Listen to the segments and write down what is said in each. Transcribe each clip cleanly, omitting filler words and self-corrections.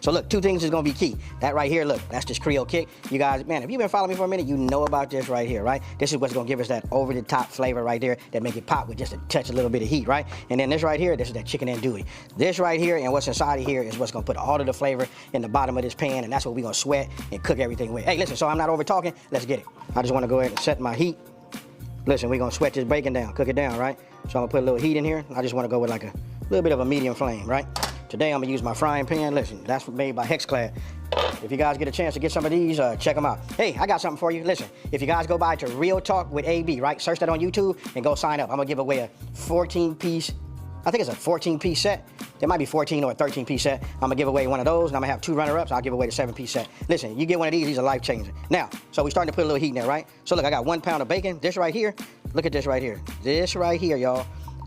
So look, two things is gonna be key. That right here, look, that's this Creole Kick. You guys, man, if you've been following me for a minute, you know about this right here, right? This is what's gonna give us that over-the-top flavor right there that make it pop with just a little bit of heat, right? And then this right here, this is that chicken andouille. This right here and what's inside of here is what's gonna put all of the flavor in the bottom of this pan, and that's what we're gonna sweat and cook everything with. Hey, listen, so I'm not over talking, let's get it. I just wanna go ahead and set my heat. Listen, we're gonna sweat this bacon down, cook it down, right? So I'm gonna put a little heat in here. I just wanna go with like a little bit of a medium flame, right? Today I'm gonna use my frying pan. Listen, that's made by Hexclad. If you guys get a chance to get some of these, check them out. Hey, I got something for you. Listen, if you guys go by to Real Talk with AB, right? Search that on YouTube and go sign up. I'm gonna give away a 14-piece, I think it's a 14-piece set. There might be 14 or a 13-piece set. I'm gonna give away one of those, and I'm gonna have 2 runner-ups. I'll give away the 7-piece set. Listen, you get one of these are life-changing. Now, so we're starting to put a little heat in there, right? So look, I got 1 pound of bacon. This right here, look at this right here. This right here, y'all,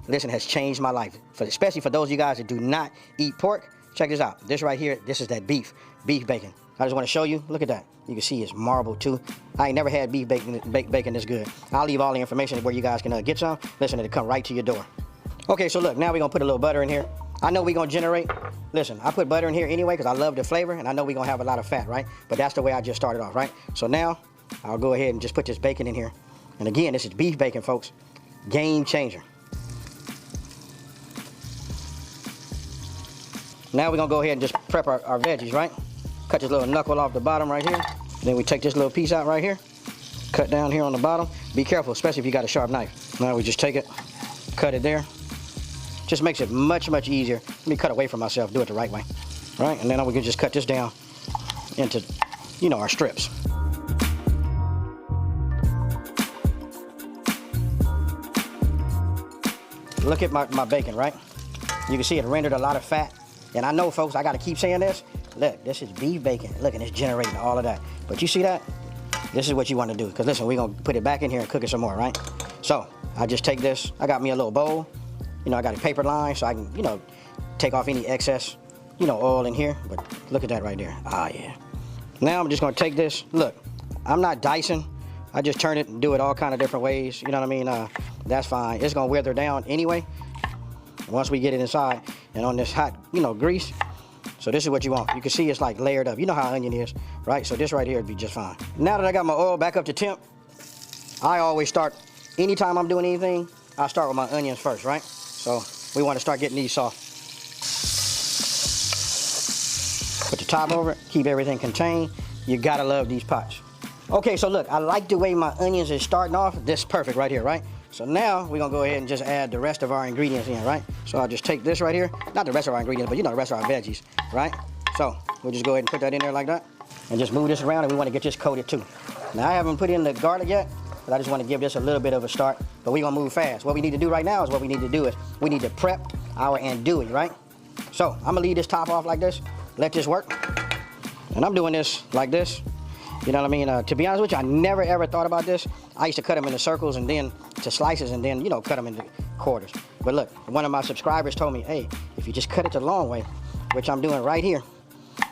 listen, has changed my life. Especially for those of you guys that do not eat pork. Check this out. This right here, this is that beef bacon. I just want to show you. Look at that. You can see it's marble too. I ain't never had beef bacon this good. I'll leave all the information where you guys can get some. Listen, it'll come right to your door. Okay, so look, now we're gonna put a little butter in here. I know we're gonna generate. Listen, I put butter in here anyway because I love the flavor, and I know we're gonna have a lot of fat, right? But that's the way I just started off, right? So now I'll go ahead and just put this bacon in here. And again, this is beef bacon, folks. Game changer. Now we're gonna go ahead and just prep our veggies, right? Cut this little knuckle off the bottom right here. Then we take this little piece out right here. Cut down here on the bottom. Be careful, especially if you got a sharp knife. Now we just take it, cut it there. Just makes it much, much easier. Let me cut away from myself, do it the right way. Right, and then we can just cut this down into, you know, our strips. Look at my bacon, right? You can see it rendered a lot of fat. And I know, folks, I gotta keep saying this. Look, this is beef bacon. Look, and it's generating all of that. But you see that? This is what you want to do. Because listen, we're gonna put it back in here and cook it some more, right? So I just take this. I got me a little bowl. You know, I got a paper line so I can, you know, take off any excess, you know, oil in here. But look at that right there. Ah, yeah. Now I'm just gonna take this. Look, I'm not dicing. I just turn it and do it all kind of different ways. You know what I mean? That's fine. It's gonna wither down anyway. Once we get it inside and on this hot, you know, grease. So this is what you want. You can see it's like layered up. You know how an onion is, right? So this right here would be just fine. Now that I got my oil back up to temp, I always start, anytime I'm doing anything, I start with my onions first, right? So we want to start getting these soft. Put the top over it, keep everything contained. You gotta love these pots. Okay, so look, I like the way my onions is starting off. This is perfect right here, right? So now we're gonna go ahead and just add the rest of our ingredients in, right? So I'll just take this right here, not the rest of our ingredients, but you know, the rest of our veggies, right? So we'll just go ahead and put that in there like that and just move this around, and we wanna get this coated too. Now I haven't put in the garlic yet, but I just wanna give this a little bit of a start, but we're gonna move fast. What we need to do right now is what we need to do is we need to prep our andouille, right? So I'm gonna leave this top off like this, let this work. And I'm doing this like this. You know what I mean? To be honest with you, I never ever thought about this. I used to cut them into circles and then to slices and then, you know, cut them into quarters. But look, one of my subscribers told me, hey, if you just cut it the long way, which I'm doing right here,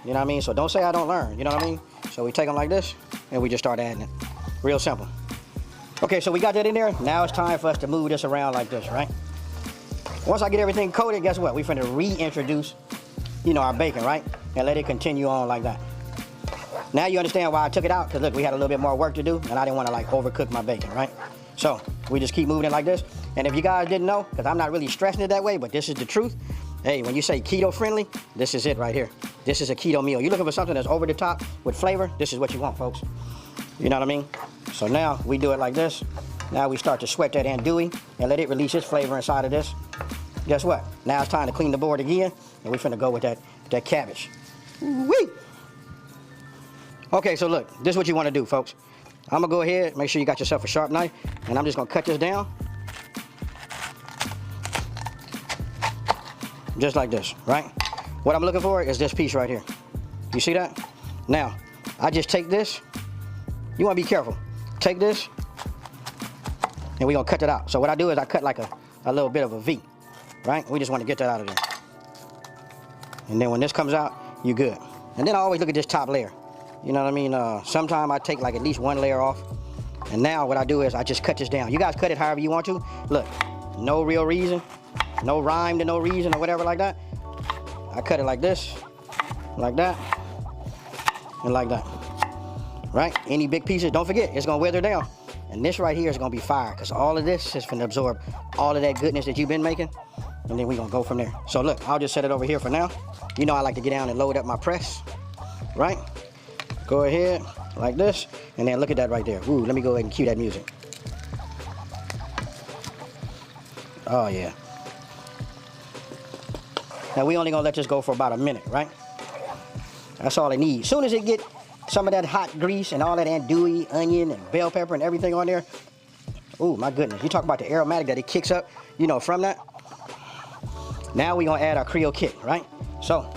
you know what I mean? So don't say I don't learn, you know what I mean? So we take them like this and we just start adding it. Real simple. Okay, so we got that in there. Now it's time for us to move this around like this, right? Once I get everything coated, guess what? We're finna reintroduce, you know, our bacon, right? And let it continue on like that. Now you understand why I took it out, because look, we had a little bit more work to do, and I didn't want to like overcook my bacon, right? So we just keep moving it like this. And if you guys didn't know, because I'm not really stressing it that way, but this is the truth. Hey, when you say keto friendly, this is it right here. This is a keto meal. You're looking for something that's over the top with flavor, this is what you want, folks. You know what I mean? So now we do it like this. Now we start to sweat that andouille and let it release its flavor inside of this. Guess what? Now it's time to clean the board again, and we're finna go with that cabbage. Whee! Okay, so look, this is what you want to do, folks. I'm gonna go ahead, make sure you got yourself a sharp knife, and I'm just gonna cut this down. Just like this, right? What I'm looking for is this piece right here. You see that? Now, I just take this. You wanna be careful. Take this, and we're gonna cut it out. So what I do is I cut like a little bit of a V, right? We just wanna get that out of there. And then when this comes out, you good. And then I always look at this top layer. You know what I mean? Sometimes I take like at least one layer off. And now what I do is I just cut this down. You guys cut it however you want to. Look, no real reason, no rhyme to no reason or whatever like that. I cut it like this. like that, and like that. Right? Any big pieces, don't forget, it's gonna weather down. And this right here is gonna be fire, because all of this is gonna absorb all of that goodness that you've been making, and then we're gonna go from there. So look, I'll just set it over here for now. You know I like to get down and load up my press, right? Go ahead, like this, and then look at that right there. Ooh, let me go ahead and cue that music. Oh yeah. Now we only gonna let this go for about a minute, right? That's all it needs. Soon as it get some of that hot grease and all that andouille, onion, and bell pepper and everything on there, ooh, my goodness. You talk about the aromatic that it kicks up, you know, from that. Now we gonna add our Creole Kick, right? So,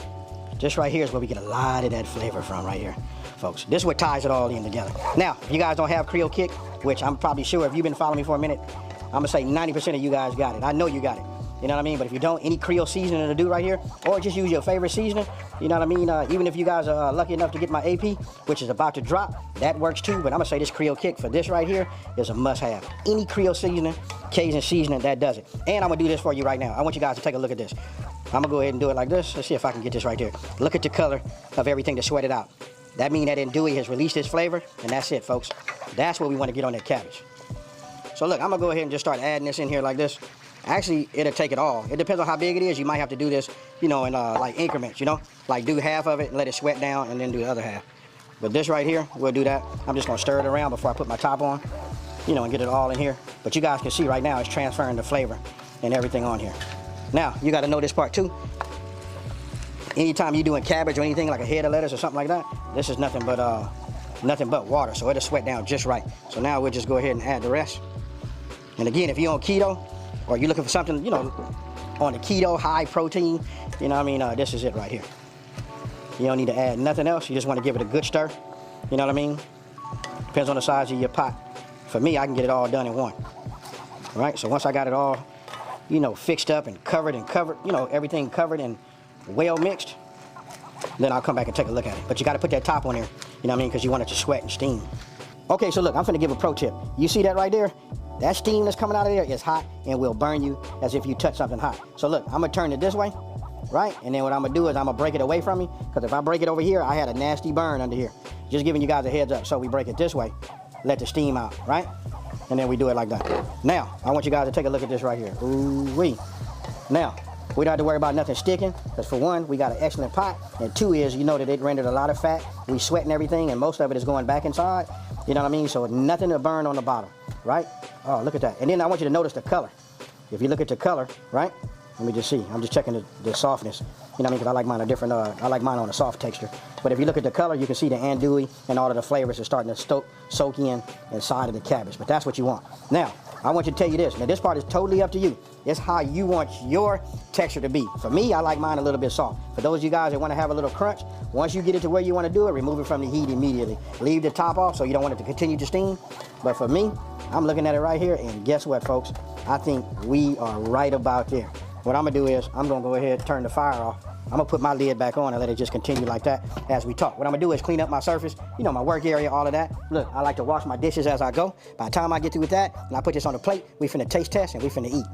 this right here is where we get a lot of that flavor from right here, folks. This is what ties it all in together. Now, if you guys don't have Creole Kick, which I'm probably sure if you've been following me for a minute, I'm gonna say 90% of you guys got it. I know you got it. You know what I mean? But if you don't, any Creole seasoning to do right here, or just use your favorite seasoning, you know what I mean? Even if you guys are lucky enough to get my AP, which is about to drop, that works too. But I'm gonna say this Creole Kick for this right here is a must-have. Any Creole seasoning, Cajun seasoning, that does it. And I'm gonna do this for you right now. I want you guys to take a look at this. I'm gonna go ahead and do it like this. Let's see if I can get this right there. Look at the color of everything that sweated out. That means that andouille has released its flavor, and that's it, folks. That's what we want to get on that cabbage. So look, I'm gonna go ahead and just start adding this in here like this. Actually, it'll take it all. It depends on how big it is. You might have to do this, you know, in like increments, you know? Like do half of it and let it sweat down and then do the other half. But this right here, we'll do that. I'm just gonna stir it around before I put my top on, you know, and get it all in here. But you guys can see right now it's transferring the flavor and everything on here. Now, you gotta know this part too. Anytime you're doing cabbage or anything like a head of lettuce or something like that, this is nothing but water, so it'll sweat down just right. So now we'll just go ahead and add the rest. And again, if you're on keto, or you're looking for something, you know, on the keto, high protein, you know what I mean, this is it right here. You don't need to add nothing else. You just want to give it a good stir, you know what I mean? Depends on the size of your pot. For me, I can get it all done in one. All right, so once I got it all, you know, fixed up and covered, you know, everything covered and well mixed, then I'll come back and take a look at it. But you got to put that top on there, you know what I mean, because you want it to sweat and steam. Okay, so look, I'm finna give a pro tip. You see that right there? That steam that's coming out of there is hot and will burn you as if you touch something hot. So look, I'm gonna turn it this way, right? And then what I'm gonna do is I'm gonna break it away from me, because if I break it over here, I had a nasty burn under here. Just giving you guys a heads up. So we break it this way, let the steam out, right? And then we do it like that. Now, I want you guys to take a look at this right here. Ooh-wee. Now, we don't have to worry about nothing sticking, because for one, we got an excellent pot, and two is, you know that it rendered a lot of fat. We sweating everything, and most of it is going back inside. You know what I mean? So nothing to burn on the bottom, right? Oh, look at that. And then I want you to notice the color. If you look at the color, right? Let me just see. I'm just checking the softness. You know what I mean? Because I like mine a different, I like mine on a soft texture. But if you look at the color, you can see the andouille and all of the flavors are starting to soak in inside of the cabbage. But that's what you want. Now, I want you to tell you this. Now, this part is totally up to you. It's how you want your texture to be. For me, I like mine a little bit soft. For those of you guys that want to have a little crunch, once you get it to where you want to do it, remove it from the heat immediately. Leave the top off so you don't want it to continue to steam. But for me, I'm looking at it right here, and guess what, folks? I think we are right about there. What I'm gonna do is, I'm gonna go ahead and turn the fire off. I'm gonna put my lid back on and let it just continue like that as we talk. What I'm gonna do is clean up my surface, you know, my work area, all of that. Look, I like to wash my dishes as I go. By the time I get through with that, and I put this on the plate, we finna taste test and we finna eat.